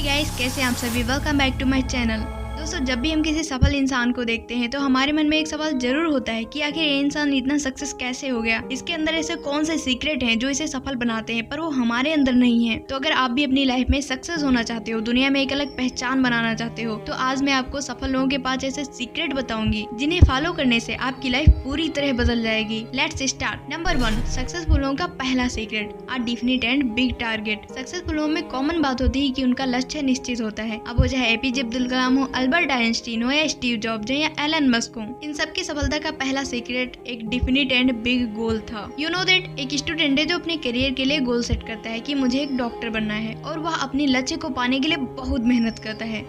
Hi guys, कैसे हैं आप सभी। Welcome back to my channel. दोस्तों, जब भी हम किसी सफल इंसान को देखते हैं तो हमारे मन में एक सवाल जरूर होता है कि आखिर ये इंसान इतना सक्सेस कैसे हो गया, इसके अंदर ऐसे कौन से सीक्रेट हैं जो इसे सफल बनाते हैं पर वो हमारे अंदर नहीं है। तो अगर आप भी अपनी लाइफ में सक्सेस होना चाहते हो, दुनिया में एक अलग पहचान बनाना चाहते हो, तो आज मैं आपको सफल लोगों के 5 ऐसे सीक्रेट बताऊंगी जिन्हें फॉलो करने से आपकी लाइफ पूरी तरह बदल जाएगी। Let's start. नंबर 1, सक्सेसफुल लोगों का पहला secret, a definite and big target. Successful लोगों में कॉमन बात होती है कि उनका लक्ष्य निश्चित होता है। अब वो चाहे एपीजे अब्दुल कलाम हो, अल्बर्ट आइंस्टीन हो या स्टीव जॉब्स या एलन मस्क हो, इन सब की सफलता का पहला सीक्रेट एक डेफिनिट एंड बिग गोल था। यू नो दैट एक स्टूडेंट है जो अपने करियर के लिए गोल सेट करता है कि मुझे एक डॉक्टर बनना है और वह अपने लक्ष्य को पाने के लिए बहुत मेहनत करता है।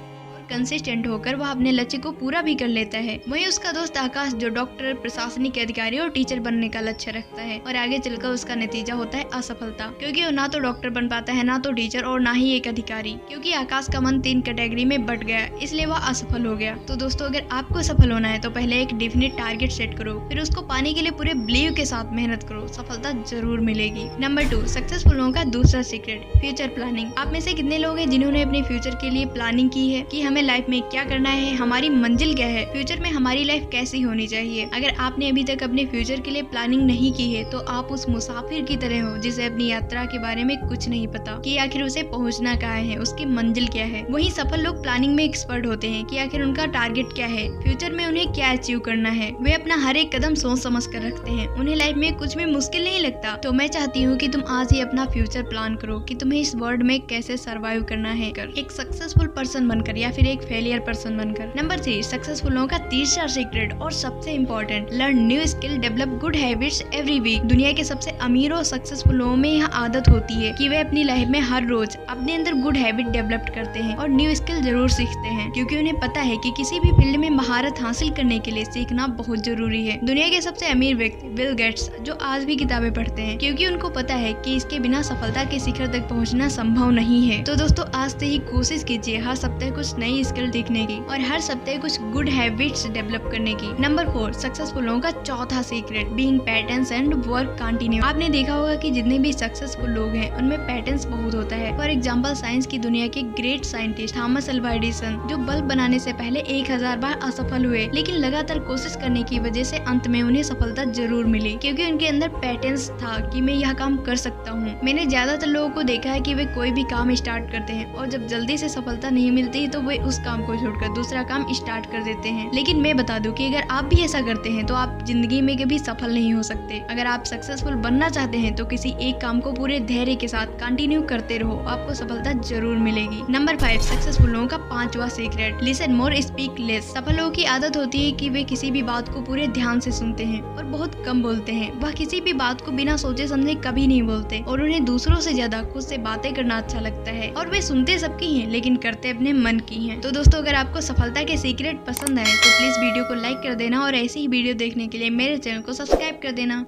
कंसिस्टेंट होकर वह अपने लक्ष्य को पूरा भी कर लेता है। वहीं उसका दोस्त आकाश जो डॉक्टर, प्रशासनिक अधिकारी और टीचर बनने का लक्ष्य रखता है और आगे चलकर उसका नतीजा होता है असफलता, क्योंकि वो ना तो डॉक्टर बन पाता है, ना तो टीचर और ना ही एक अधिकारी, क्योंकि आकाश का मन 3 कैटेगरी में बट गया, इसलिए वह असफल हो गया। तो दोस्तों, अगर आपको सफल होना है तो पहले एक डेफिनिट टारगेट सेट करो, फिर उसको पाने के लिए पूरे बिलीव के साथ मेहनत करो, सफलता जरूर मिलेगी। नंबर 2, सक्सेसफुल लोगों का दूसरा सीक्रेट, फ्यूचर प्लानिंग। आप में से कितने लोग हैं जिन्होंने अपने फ्यूचर के लिए प्लानिंग की है कि हमें लाइफ में क्या करना है, हमारी मंजिल क्या है, फ्यूचर में हमारी लाइफ कैसी होनी चाहिए। अगर आपने अभी तक अपने फ्यूचर के लिए प्लानिंग नहीं की है तो आप उस मुसाफिर की तरह हो जिसे अपनी यात्रा के बारे में कुछ नहीं पता कि आखिर उसे पहुंचना कहाँ है, उसकी मंजिल क्या है। वहीं सफल लोग प्लानिंग में एक्सपर्ट होते हैं कि आखिर उनका टारगेट क्या है, फ्यूचर में उन्हें क्या अचीव करना है। वे अपना हर एक कदम सोच समझ कर रखते हैं, उन्हें लाइफ में कुछ भी मुश्किल नहीं लगता। तो मैं चाहती हूँ कि तुम आज ही अपना फ्यूचर प्लान करो कि तुम्हें इस वर्ल्ड में कैसे सर्वाइव करना है, एक सक्सेसफुल पर्सन बनकर या फिर एक फेलियर पर्सन बनकर। नंबर 3, सक्सेसफुल लोगों का तीसरा सीक्रेट और सबसे important, learn new skill, develop good habits every week. दुनिया के सबसे अमीर और सक्सेसफुल लोगों में यह आदत होती है कि वे अपनी लाइफ में हर रोज अपने अंदर गुड हैबिट डेवलप करते हैं और न्यू स्किल जरूर सीखते हैं, क्योंकि उन्हें पता है कि किसी भी फील्ड में महारत हासिल करने के लिए सीखना बहुत जरूरी है। दुनिया के सबसे अमीर व्यक्ति बिल गेट्स जो आज भी किताबें पढ़ते हैं, क्योंकि उनको पता है कि इसके बिना सफलता के शिखर तक पहुँचना संभव नहीं है। तो दोस्तों, आज से ही कोशिश कीजिए हर सप्ताह कुछ नई स्किल सीखने की और हर सप्ताह कुछ गुड हैबिट्स डेवलप करने की। नंबर 4, सक्सेसफुल लोगों का चौथा secret, being patterns and work continue. आपने देखा होगा कि जितने भी सक्सेसफुल लोग हैं उनमें पैटर्न्स बहुत होता है। फॉर एग्जांपल, साइंस की दुनिया के great scientist Thomas Alva Edison जो बल्ब बनाने से पहले 1000 बार असफल हुए, लेकिन लगातार कोशिश करने की वजह से अंत में उन्हें सफलता जरूर मिली, क्योंकि उनके अंदर पैटर्न्स था कि मैं यह काम कर सकता हूँ। मैंने ज्यादातर लोगों को देखा है कि वे कोई भी काम स्टार्ट करते हैं और जब जल्दी से सफलता नहीं मिलती तो वे उस काम को छोड़कर दूसरा काम स्टार्ट कर देते हैं। लेकिन मैं बता दूं कि अगर आप भी ऐसा करते हैं तो आप जिंदगी में कभी सफल नहीं हो सकते। अगर आप सक्सेसफुल बनना चाहते हैं तो किसी एक काम को पूरे धैर्य के साथ कंटिन्यू करते रहो, आपको सफलता जरूर मिलेगी। नंबर 5, सक्सेसफुल लोगों का 5वां secret, listen more speak less. सफल लोगों की आदत होती है कि वे किसी भी बात को पूरे ध्यान से सुनते हैं और बहुत कम बोलते हैं। वह किसी भी बात को बिना सोचे समझे कभी नहीं बोलते और उन्हें दूसरों से ज्यादा खुद से बातें करना अच्छा लगता है और वे सुनते सबकी हैं लेकिन करते अपने मन की हैं। तो दोस्तों, अगर आपको सफलता के सीक्रेट पसंद आए तो प्लीज वीडियो को लाइक कर देना और ऐसी ही वीडियो देखने के लिए मेरे चैनल को सब्सक्राइब कर देना।